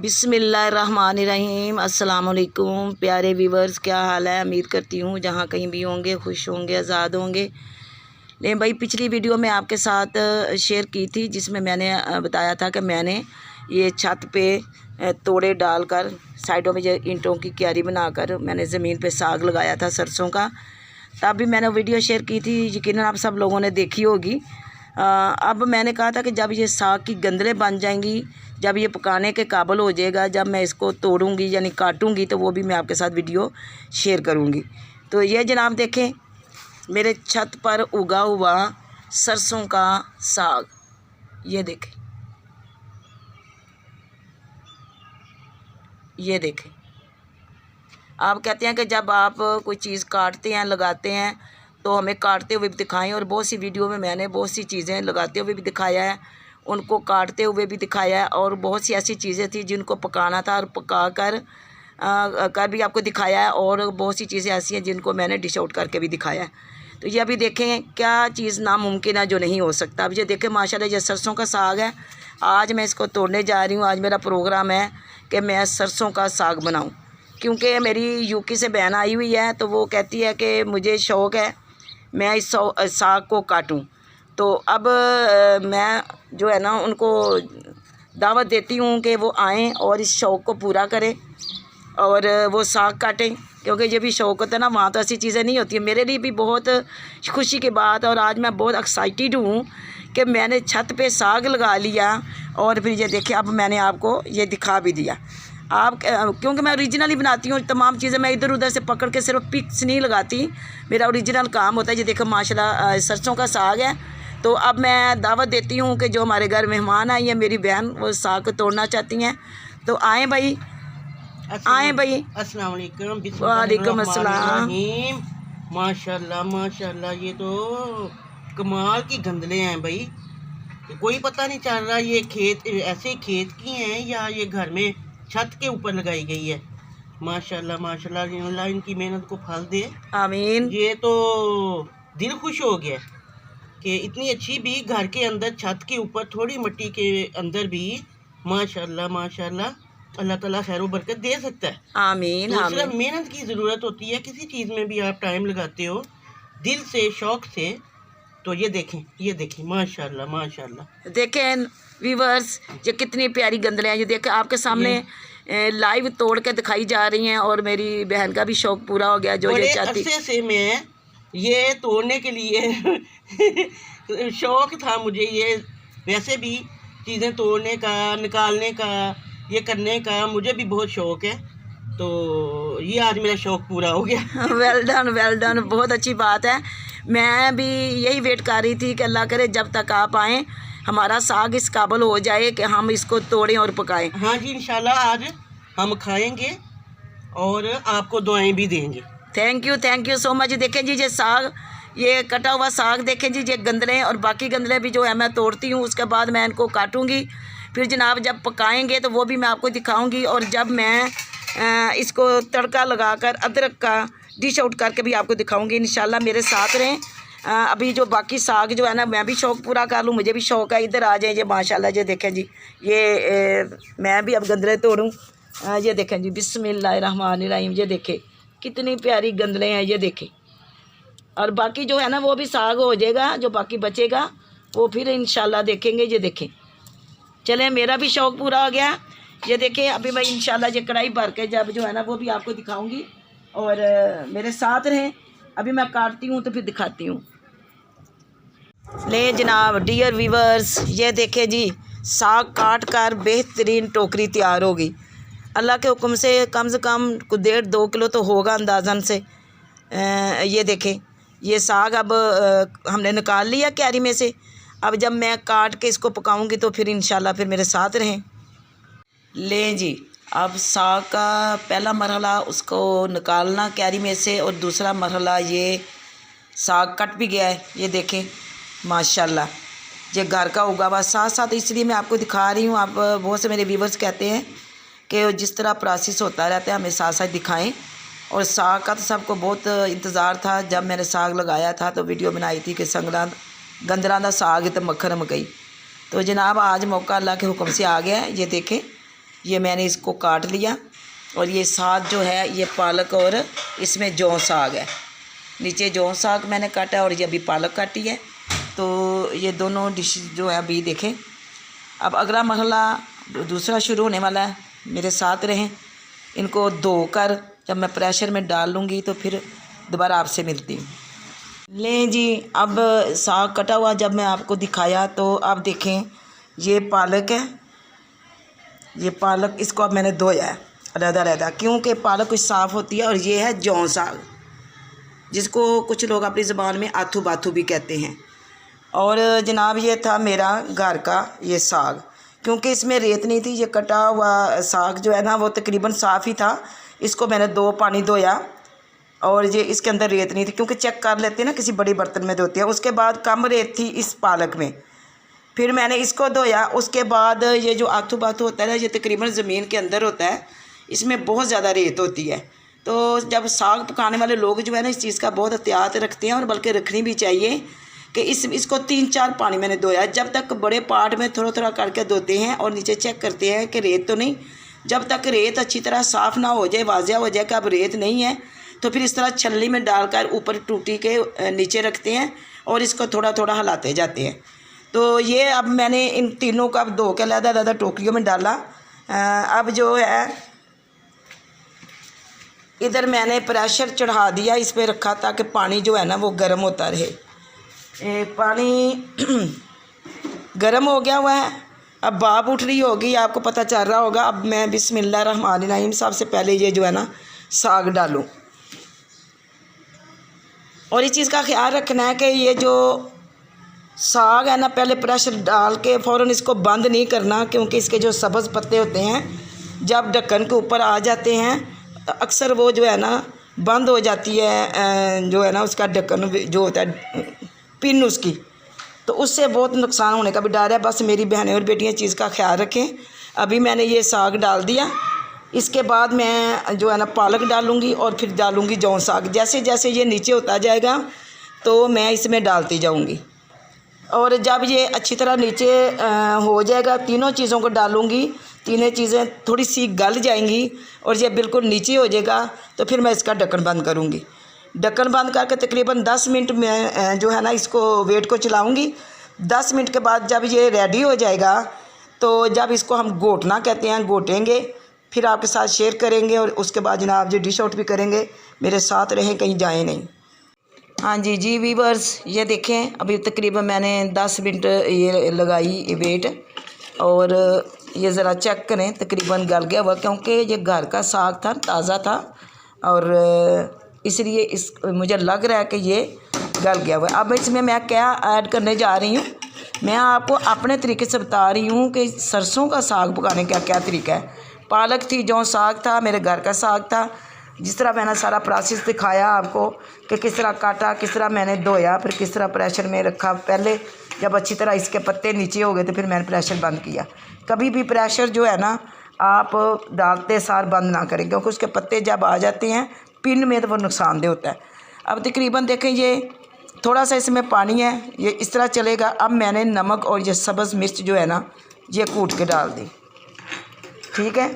बिस्मिल्लाहिर्रहमानिर्रहीम। अस्सलाम वालेकुम प्यारे व्यूवर्स, क्या हाल है? उम्मीद करती हूँ जहाँ कहीं भी होंगे खुश होंगे, आज़ाद होंगे। लेकिन भाई पिछली वीडियो में आपके साथ शेयर की थी जिसमें मैंने बताया था कि मैंने ये छत पे तोड़े डालकर साइडों में जो ईंटों की क्यारी बनाकर मैंने ज़मीन पे साग लगाया था सरसों का। तब भी मैंने वीडियो शेयर की थी, यकीनन आप सब लोगों ने देखी होगी। अब मैंने कहा था कि जब ये साग की गंदलें बन जाएंगी, जब ये पकाने के काबिल हो जाएगा, जब मैं इसको तोड़ूंगी यानी काटूंगी, तो वो भी मैं आपके साथ वीडियो शेयर करूंगी। तो ये जनाब देखें मेरे छत पर उगा हुआ सरसों का साग, ये देखें, ये देखें। आप कहते हैं कि जब आप कोई चीज़ काटते हैं, लगाते हैं, तो हमें काटते हुए भी दिखाएं, और बहुत सी वीडियो में मैंने बहुत सी चीज़ें लगाते हुए भी दिखाया है, उनको काटते हुए भी दिखाया है, और बहुत सी ऐसी चीज़ें थी जिनको पकाना था और पका कर भी आपको दिखाया है, और बहुत सी चीज़ें ऐसी हैं जिनको मैंने डिश आउट करके भी दिखाया है। तो ये अभी देखें क्या चीज़ नामुमकिन है जो नहीं हो सकता। अब ये देखें माशाल्लाह ये सरसों का साग है। आज मैं इसको तोड़ने जा रही हूँ। आज मेरा प्रोग्राम है कि मैं सरसों का साग बनाऊँ, क्योंकि मेरी यूके से बहन आई हुई है, तो वो कहती है कि मुझे शौक़ है मैं इस साग को काटूं। तो अब मैं जो है ना उनको दावत देती हूँ कि वो आएँ और इस शौक़ को पूरा करें और वो साग काटें, क्योंकि ये भी शौक़ होता है ना, वहाँ तो ऐसी चीज़ें नहीं होती है। मेरे लिए भी बहुत खुशी की बात, और आज मैं बहुत एक्साइटेड हूँ कि मैंने छत पे साग लगा लिया। और फिर ये देखिए अब मैंने आपको ये दिखा भी दिया। आप क्योंकि मैं ओरिजिनली बनाती हूँ तमाम चीज़ें, मैं इधर उधर से पकड़ के सिर्फ पिक्स नहीं लगाती, मेरा ओरिजिनल काम होता है। ये देखो माशाल्लाह सरसों का साग है। तो अब मैं दावत देती हूँ कि जो हमारे घर मेहमान आई है मेरी बहन, वो साग को तोड़ना चाहती हैं, तो आएँ भाई, आएँ भाई। अस्सलाम वालेकुम। वालेकुम अस्सलाम। माशाल्लाह माशाल्लाह, ये तो कमाल की गंदले हैं भाई। कोई पता नहीं चल रहा ये खेत ऐसे खेत की हैं या ये घर में छत के ऊपर लगाई गई है। माशाल्लाह माशाल्लाह, अल्लाह इनकी मेहनत को फल दे, आमीन। ये तो दिल खुश हो गया कि इतनी अच्छी भी घर के अंदर छत के ऊपर थोड़ी मिट्टी के अंदर भी माशाल्लाह माशाल्लाह अल्लाह ताला खैर बरकत दे सकता है। आमीन तो सिर्फ आमीन। मेहनत की ज़रूरत होती है, किसी चीज़ में भी आप टाइम लगाते हो दिल से शौक़ से। तो ये देखें माशाल्लाह माशाल्लाह। देखें व्यूवर्स ये कितनी प्यारी गंदलें हैं। ये देखें आपके सामने लाइव तोड़ के दिखाई जा रही हैं, और मेरी बहन का भी शौक़ पूरा हो गया जो ये चाहती। अरसे से मैं ये तोड़ने के लिए शौक़ था मुझे, ये वैसे भी चीज़ें तोड़ने का, निकालने का, ये करने का मुझे भी बहुत शौक़ है। तो ये आज मेरा शौक़ पूरा हो गया। वेल डन, बहुत अच्छी बात है। मैं भी यही वेट कर रही थी कि अल्लाह करे जब तक आप आएँ हमारा साग इस काबिल हो जाए कि हम इसको तोड़ें और पकाएं। हाँ जी, इंशाल्लाह आज हम खाएंगे और आपको दुआएं भी देंगे। Thank you so much. देखें जी ये साग, ये कटा हुआ साग देखें जी, ये गंदलें और बाकी गंदलें भी जो है मैं तोड़ती हूँ, उसके बाद मैं इनको काटूँगी। फिर जनाब जब पकाएंगे तो वो भी मैं आपको दिखाऊँगी, और जब मैं इसको तड़का लगाकर अदरक का डिश आउट करके भी आपको दिखाऊँगी। इंशाल्लाह मेरे साथ रहें। अभी जो बाकी साग जो है ना मैं भी शौक़ पूरा कर लूँ, मुझे भी शौक़ है। इधर आ जाए ये माशाल्लाह, ये देखें जी ये मैं भी अब गंदले तोड़ूँ। ये देखें जी बिस्मिल्लाहिर्रहमानिर्रहीम, ये देखें कितनी प्यारी गंदलें हैं, ये देखें। और बाकी जो है ना वो भी साग हो जाएगा, जो बाकी बचेगा वो फिर इंशाल्लाह देखेंगे। ये देखें, चलें मेरा भी शौक़ पूरा हो गया। ये देखें अभी मैं इंशाल्लाह ये कढ़ाई भर के जब जो है ना वो भी आपको दिखाऊंगी, और मेरे साथ रहें। अभी मैं काटती हूँ तो फिर दिखाती हूँ। ले जनाब डियर व्यूवर्स, ये देखें जी साग काट कर बेहतरीन टोकरी तैयार होगी। अल्लाह के हुक्म से कम 1.5-2 किलो तो होगा अंदाज़न से। ये देखें ये साग अब हमने निकाल लिया क्यारी में से। अब जब मैं काट के इसको पकाऊंगी तो फिर इंशाल्लाह फिर मेरे साथ रहें। लें जी अब साग का पहला मरहला उसको निकालना क्यारी में से, और दूसरा मरहला ये साग कट भी गया है। ये देखें माशाल्लाह ये घर का उगा हुआ साथ साथ, इसलिए मैं आपको दिखा रही हूँ। आप बहुत से मेरे व्यूवर्स कहते हैं कि जिस तरह प्रोसेस होता रहता है हमें साथ साथ दिखाएं। और साग का तो सबको बहुत इंतज़ार था। जब मैंने साग लगाया था तो वीडियो बनाई थी कि गंदरां दा साग तो मक्खन मकई। तो जनाब आज मौका अल्लाह के हुक्म से आ गया है। ये देखें ये मैंने इसको काट लिया। और ये साग जो है ये पालक और इसमें जौ साग है। नीचे जौ साग मैंने काटा और ये अभी पालक काटी है। तो ये दोनों डिश जो है अभी देखें। अब अगला मरहला दूसरा शुरू होने वाला है, मेरे साथ रहें। इनको धोकर जब मैं प्रेशर में डाल लूँगी तो फिर दोबारा आपसे मिलती हूँ। लें जी, अब साग कटा हुआ जब मैं आपको दिखाया तो आप देखें ये पालक है। ये पालक इसको अब मैंने धोया है अलग-अलग, क्योंकि पालक कुछ साफ़ होती है। और ये है जौ साग, जिसको कुछ लोग अपनी ज़बान में आथू बाथू भी कहते हैं। और जनाब ये था मेरा घर का ये साग, क्योंकि इसमें रेत नहीं थी। ये कटा हुआ साग जो है ना वो तकरीबन साफ़ ही था। इसको मैंने 2 पानी धोया और ये इसके अंदर रेत नहीं थी, क्योंकि चेक कर लेते हैं ना किसी बड़ी बर्तन में धोते हैं। उसके बाद कम रेत थी इस पालक में, फिर मैंने इसको धोया। उसके बाद ये जो आथू बाथू होता है ना, ये तकरीबन ज़मीन के अंदर होता है, इसमें बहुत ज़्यादा रेत होती है। तो जब साग पकाने वाले लोग जो है ना इस चीज़ का बहुत एहतियात रखते हैं, और बल्कि रखनी भी चाहिए कि इसको 3-4 पानी मैंने धोया। जब तक बड़े पार्ट में थोड़ा थोड़ा करके धोते हैं और नीचे चेक करते हैं कि रेत तो नहीं। जब तक रेत अच्छी तरह साफ़ ना हो जाए, वाज़िया हो जाए कि अब रेत नहीं है, तो फिर इस तरह छल्ली में डालकर ऊपर टूटी के नीचे रखते हैं और इसको थोड़ा थोड़ा हिलाते जाते हैं। तो ये अब मैंने इन तीनों को अब धो के अलग-अलग टोकरियों में डाला। अब जो है इधर मैंने प्रेशर चढ़ा दिया, इस पर रखा ताकि पानी जो है ना वो गर्म होता रहे। पानी गर्म हो गया हुआ है, अब भाप उठ रही होगी, आपको पता चल रहा होगा। अब मैं बिस्मिल्लाहिर्रहमानिर्रहीम सबसे पहले ये जो है ना साग डालूं। और इस चीज़ का ख्याल रखना है कि ये जो साग है ना पहले प्रेशर डाल के फ़ौरन इसको बंद नहीं करना, क्योंकि इसके जो सब्ज़ पत्ते होते हैं जब ढक्कन के ऊपर आ जाते हैं अक्सर वो जो है ना बंद हो जाती है, जो है ना उसका ढक्कन जो होता है पिन उसकी, तो उससे बहुत नुकसान होने का भी डर है। बस मेरी बहनें और बेटियां चीज़ का ख्याल रखें। अभी मैंने ये साग डाल दिया, इसके बाद मैं जो है ना पालक डालूँगी और फिर डालूँगी जौ साग। जैसे जैसे ये नीचे होता जाएगा तो मैं इसमें डालती जाऊँगी। और जब ये अच्छी तरह नीचे हो जाएगा, तीनों चीज़ों को डालूँगी, तीनों चीज़ें थोड़ी सी गल जाएंगी और ये बिल्कुल नीचे हो जाएगा, तो फिर मैं इसका ढक्कन बंद करूँगी। ढक्कन बंद करके तकरीबन 10 मिनट में जो है ना इसको वेट को चलाऊँगी। 10 मिनट के बाद जब ये रेडी हो जाएगा तो जब इसको हम घोटना कहते हैं, घोटेंगे, फिर आपके साथ शेयर करेंगे। और उसके बाद जनाब जो डिश आउट भी करेंगे। मेरे साथ रहें, कहीं जाएँ नहीं। हाँ जी वीवर्स, ये देखें अभी तकरीबन मैंने 10 मिनट ये लगाई वेट, और ये ज़रा चेक करें तकरीबन गल गया हुआ, क्योंकि ये घर का साग था, ताज़ा था, और इसलिए इस मुझे लग रहा है कि ये गल गया हुआ है। अब इसमें मैं क्या ऐड करने जा रही हूँ, मैं आपको अपने तरीके से बता रही हूँ कि सरसों का साग पकाने का क्या तरीका है। पालक थी, जौ साग था, मेरे घर का साग था। जिस तरह मैंने सारा प्रोसेस दिखाया आपको कि किस तरह काटा, किस तरह मैंने धोया, फिर किस तरह प्रेशर में रखा। पहले जब अच्छी तरह इसके पत्ते नीचे हो गए तो फिर मैंने प्रेशर बंद किया। कभी भी प्रेशर जो है ना आप डालते सार बंद ना करें, क्योंकि उसके पत्ते जब आ जाते हैं पिन में तो वो नुकसानदेह होता है। अब तकरीबन देखें ये थोड़ा सा इसमें पानी है, ये इस तरह चलेगा। अब मैंने नमक और ये सब्ज़ मिर्च जो है ना ये कूट के डाल दी। ठीक है,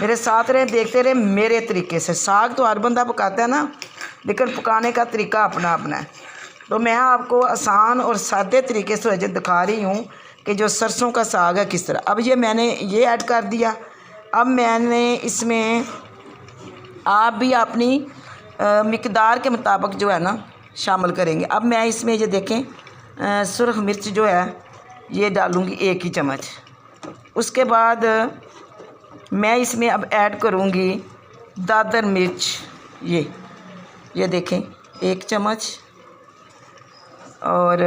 मेरे साथ रहे, देखते रहे मेरे तरीके से। साग तो हर बंदा पकाता है ना, लेकिन पकाने का तरीका अपना अपना है। तो मैं आपको आसान और सादे तरीके से दिखा रही हूँ कि जो सरसों का साग है किस तरह। अब ये मैंने ये ऐड कर दिया। अब मैंने इसमें आप भी अपनी मिकदार के मुताबिक जो है ना शामिल करेंगे। अब मैं इसमें ये देखें सुरख मिर्च जो है ये डालूँगी 1 ही चम्मच। उसके बाद मैं इसमें अब ऐड करूँगी दादर मिर्च, ये देखें 1 चम्मच, और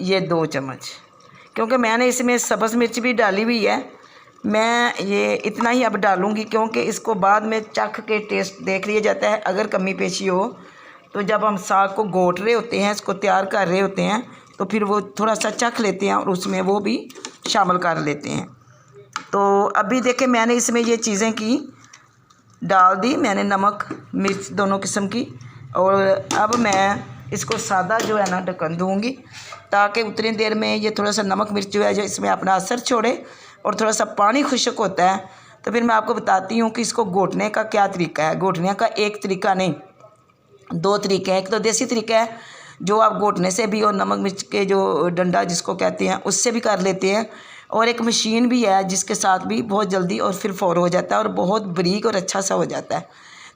ये 2 चम्मच, क्योंकि मैंने इसमें सब्ज़ मिर्च भी डाली हुई है। मैं ये इतना ही अब डालूँगी, क्योंकि इसको बाद में चख के टेस्ट देख लिया जाता है। अगर कमी पेशी हो तो जब हम साग को घोट रहे होते हैं, इसको तैयार कर रहे होते हैं, तो फिर वो थोड़ा सा चख लेते हैं और उसमें वो भी शामिल कर लेते हैं। तो अभी देखें मैंने इसमें ये चीज़ें की डाल दी, मैंने नमक मिर्च दोनों किस्म की। और अब मैं इसको सादा जो है ना ढक्कन दूँगी, ताकि उतनी देर में ये थोड़ा सा नमक मिर्च जो है जो इसमें अपना असर छोड़े और थोड़ा सा पानी खुश्क होता है तो फिर मैं आपको बताती हूँ कि इसको घोटने का क्या तरीका है। घोटने का एक तरीका नहीं, दो तरीके हैं। एक तो देसी तरीका है जो आप घोटने से भी और नमक मिर्च के जो डंडा जिसको कहते हैं उससे भी कर लेते हैं, और एक मशीन भी है जिसके साथ भी बहुत जल्दी और फिर फौर हो जाता है और बहुत बारीक और अच्छा सा हो जाता है।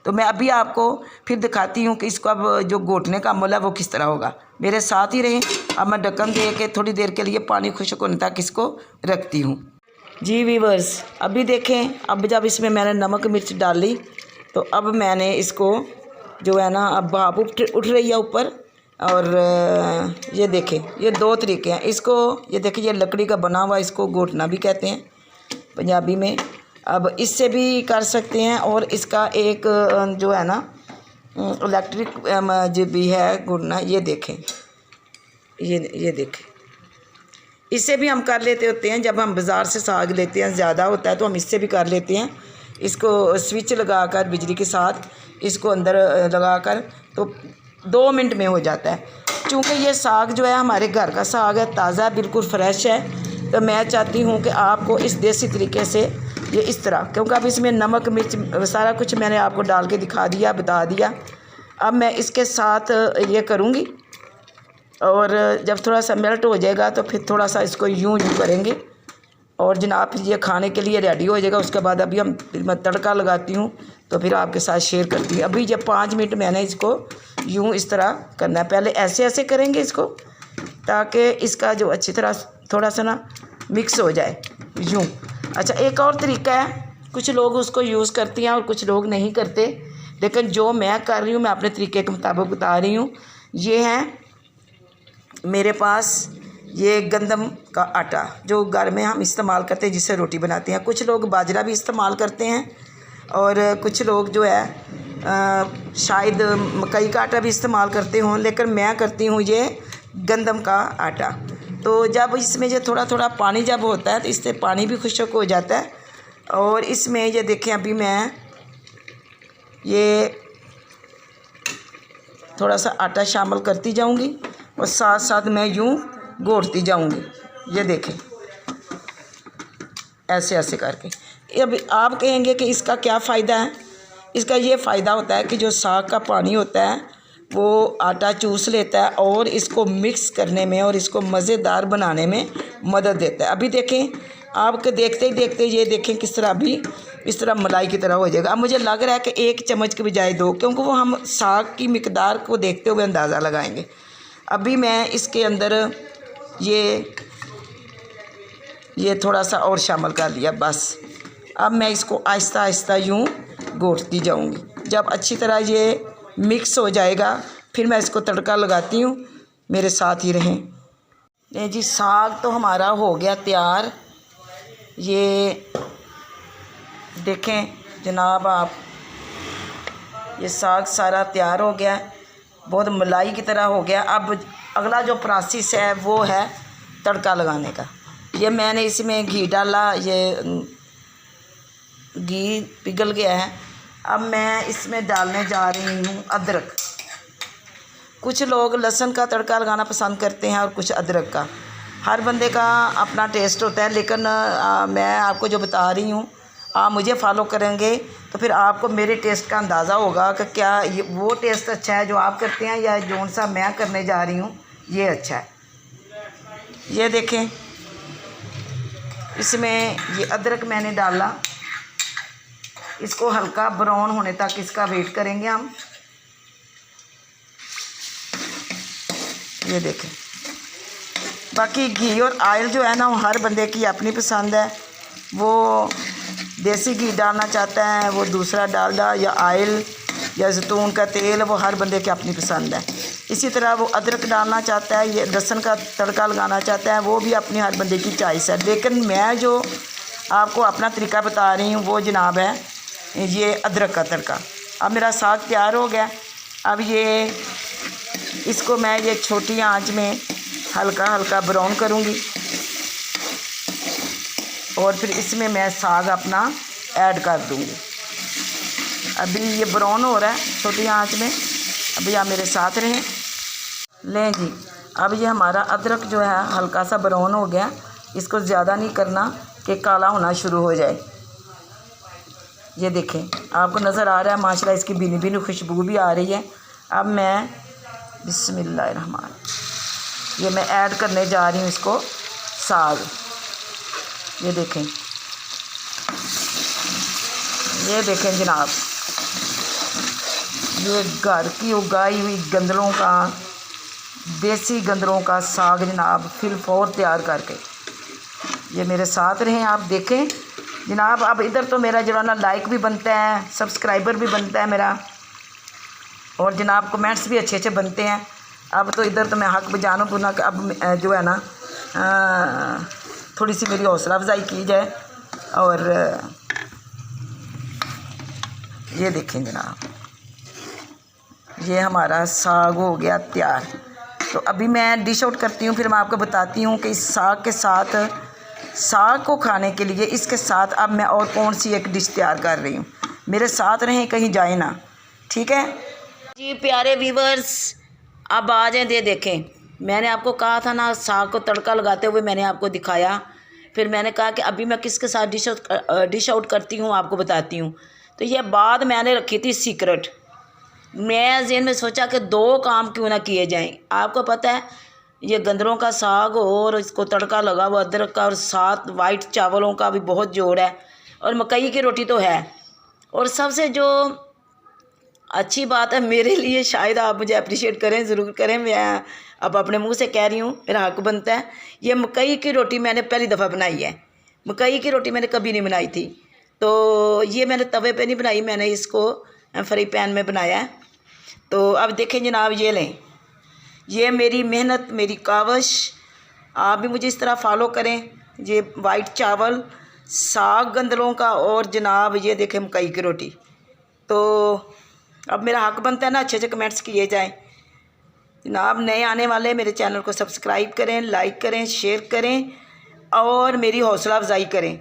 तो मैं अभी आपको फिर दिखाती हूँ कि इसको अब जो घोटने का अमल है वो किस तरह होगा। मेरे साथ ही रहें। अब मैं ढक्कन दे के थोड़ी देर के लिए पानी खुश्क होने तक इसको रखती हूँ। जी वीवर्स, अभी देखें, अब जब इसमें मैंने नमक मिर्च डाली तो अब मैंने इसको जो है ना, अब भाप उठ रही है ऊपर। और ये देखें, ये दो तरीके हैं इसको। ये देखें, ये लकड़ी का बना हुआ, इसको घोटना भी कहते हैं पंजाबी में। अब इससे भी कर सकते हैं, और इसका एक जो है ना इलेक्ट्रिक जो भी है घोटना, ये देखें, ये देखें, इससे भी हम कर लेते होते हैं। जब हम बाज़ार से साग लेते हैं, ज़्यादा होता है तो हम इससे भी कर लेते हैं। इसको स्विच लगाकर बिजली के साथ इसको अंदर लगाकर तो 2 मिनट में हो जाता है। क्योंकि ये साग जो है हमारे घर का साग है, ताज़ा बिल्कुल फ्रेश है, तो मैं चाहती हूँ कि आपको इस देसी तरीके से ये इस तरह, क्योंकि अब इसमें नमक मिर्च सारा कुछ मैंने आपको डाल के दिखा दिया, बता दिया। अब मैं इसके साथ ये करूँगी, और जब थोड़ा सा मेल्ट हो जाएगा तो फिर थोड़ा सा इसको यूं करेंगे, और जनाब फिर ये खाने के लिए रेडी हो जाएगा। उसके बाद अभी मैं तड़का लगाती हूँ तो फिर आपके साथ शेयर करती हूँ। अभी जब 5 मिनट मैंने इसको यूं इस तरह करना है। पहले ऐसे ऐसे करेंगे इसको, ताकि इसका जो अच्छी तरह थोड़ा सा ना मिक्स हो जाए यूं। अच्छा, एक और तरीका है, कुछ लोग उसको यूज़ करती हैं और कुछ लोग नहीं करते, लेकिन जो मैं कर रही हूँ मैं अपने तरीके के मुताबिक बता रही हूँ। ये है मेरे पास ये गंदम का आटा जो घर में हम इस्तेमाल करते हैं, जिससे रोटी बनाते हैं। कुछ लोग बाजरा भी इस्तेमाल करते हैं, और कुछ लोग जो है शायद मकई का आटा भी इस्तेमाल करते हों, लेकिन मैं करती हूँ ये गंदम का आटा। तो जब इसमें ये थोड़ा थोड़ा पानी जब होता है तो इससे पानी भी खुश्क हो जाता है। और इसमें ये देखें, अभी मैं ये थोड़ा सा आटा शामिल करती जाऊंगी और साथ साथ मैं यूं घोटती जाऊंगी। ये देखें, ऐसे ऐसे करके। अब आप कहेंगे कि इसका क्या फ़ायदा है। इसका ये फ़ायदा होता है कि जो साग का पानी होता है वो आटा चूस लेता है और इसको मिक्स करने में और इसको मज़ेदार बनाने में मदद देता है। अभी देखें, आपके देखते ही देखते ये देखें किस तरह अभी इस तरह मलाई की तरह हो जाएगा। अब मुझे लग रहा है कि 1 चम्मच के बजाय 2, क्योंकि वो हम साग की मिकदार को देखते हुए अंदाज़ा लगाएंगे। अभी मैं इसके अंदर ये थोड़ा सा और शामिल कर लिया बस। अब मैं इसको आहिस्ता आहिस्ता यूं घोटती जाऊंगी। जब अच्छी तरह ये मिक्स हो जाएगा फिर मैं इसको तड़का लगाती हूँ। मेरे साथ ही रहें। ये जी साग तो हमारा हो गया तैयार। ये देखें जनाब आप, ये साग सारा तैयार हो गया, बहुत मलाई की तरह हो गया। अब अगला जो प्रोसेस है वो है तड़का लगाने का। ये मैंने इसमें घी डाला, ये घी पिघल गया है। अब मैं इसमें डालने जा रही हूँ अदरक। कुछ लोग लहसुन का तड़का लगाना पसंद करते हैं और कुछ अदरक का। हर बंदे का अपना टेस्ट होता है, लेकिन मैं आपको जो बता रही हूँ आप मुझे फॉलो करेंगे तो फिर आपको मेरे टेस्ट का अंदाज़ा होगा कि क्या ये वो टेस्ट अच्छा है जो आप करते हैं या जौन सा मैं करने जा रही हूँ ये अच्छा है। ये देखें, इसमें ये अदरक मैंने डाला, इसको हल्का ब्राउन होने तक इसका वेट करेंगे हम। ये देखें, बाकी घी और आयल जो है ना वो हर बंदे की अपनी पसंद है। वो देसी घी डालना चाहता है, वो दूसरा डालडा या आयल या जैतून का तेल, वो हर बंदे की अपनी पसंद है। इसी तरह वो अदरक डालना चाहता है, ये लहसुन का तड़का लगाना चाहता है, वो भी अपनी हर बंदे की चॉइस है। लेकिन मैं जो आपको अपना तरीका बता रही हूँ वो जनाब है ये अदरक का तड़का। अब मेरा साग तैयार हो गया। अब ये इसको मैं ये छोटी आंच में हल्का हल्का ब्राउन करूँगी और फिर इसमें मैं साग अपना ऐड कर दूँगी। अभी ये ब्राउन हो रहा है छोटी आंच में। अभी आप मेरे साथ रहें। लें जी, अब ये हमारा अदरक जो है हल्का सा ब्राउन हो गया। इसको ज़्यादा नहीं करना, कि काला होना शुरू हो जाए। ये देखें, आपको नज़र आ रहा है माशाल्लाह इसकी भीनी भीनी खुशबू भी आ रही है। अब मैं बिस्मिल्लाहिर्रहमान, ये मैं ऐड करने जा रही हूँ इसको साग। ये देखें जनाब, ये घर की उगाई हुई गंदलों का, देसी गंदलों का साग जनाब फिल फोर तैयार करके। ये मेरे साथ रहें, आप देखें जनाब। अब इधर तो मेरा जो है ना लाइक भी बनता है, सब्सक्राइबर भी बनता है मेरा, और जनाब कमेंट्स भी अच्छे अच्छे बनते हैं। अब तो इधर तो मैं हक बजानों को ना, अब जो है ना थोड़ी सी मेरी हौसला अफजाई की जाए। और ये देखें जनाब, ये हमारा साग हो गया तैयार। तो अभी मैं डिश आउट करती हूँ, फिर मैं आपको बताती हूँ कि इस साग के साथ, साग को खाने के लिए इसके साथ अब मैं और कौन सी एक डिश तैयार कर रही हूँ। मेरे साथ रहें, कहीं जाए ना, ठीक है जी। प्यारे व्यूवर्स, अब आ जाए। दे देखें, मैंने आपको कहा था ना साग को तड़का लगाते हुए मैंने आपको दिखाया। फिर मैंने कहा कि अभी मैं किसके साथ डिश आउट करती हूँ आपको बताती हूँ। तो ये बात मैंने रखी थी सीक्रेट। मैं ज़हन में सोचा कि 2 काम क्यों ना किए जाएं। आपको पता है ये गंदलों का साग और इसको तड़का लगा हुआ अदरक का, और साथ वाइट चावलों का भी बहुत जोड़ है, और मकई की रोटी तो है। और सबसे जो अच्छी बात है मेरे लिए, शायद आप मुझे अप्रिशिएट करें, ज़रूर करें, मैं अब अपने मुंह से कह रही हूँ, मेरा हक बनता है। ये मकई की रोटी मैंने पहली दफ़ा बनाई है। मकई की रोटी मैंने कभी नहीं बनाई थी। तो ये मैंने तवे पे नहीं बनाई, मैंने इसको फ्राई पैन में बनाया है। तो अब देखें जनाब, ये लें, ये मेरी मेहनत, मेरी कावश, आप भी मुझे इस तरह फॉलो करें। ये वाइट चावल, साग गंदलों का, और जनाब ये देखें मकई की रोटी। तो अब मेरा हक बनता है ना अच्छे अच्छे कमेंट्स किए जाएं जनाब। नए आने वाले मेरे चैनल को सब्सक्राइब करें, लाइक करें, शेयर करें, और मेरी हौसला अफजाई करें।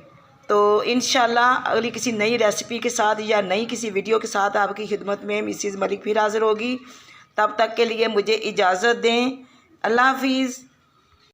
तो इंशाल्लाह अगली किसी नई रेसिपी के साथ या नई किसी वीडियो के साथ आपकी खिदमत में मिसेस मलिक फिर हाज़िर होगी। तब तक के लिए मुझे इजाज़त दें। अल्लाह हाफिज़।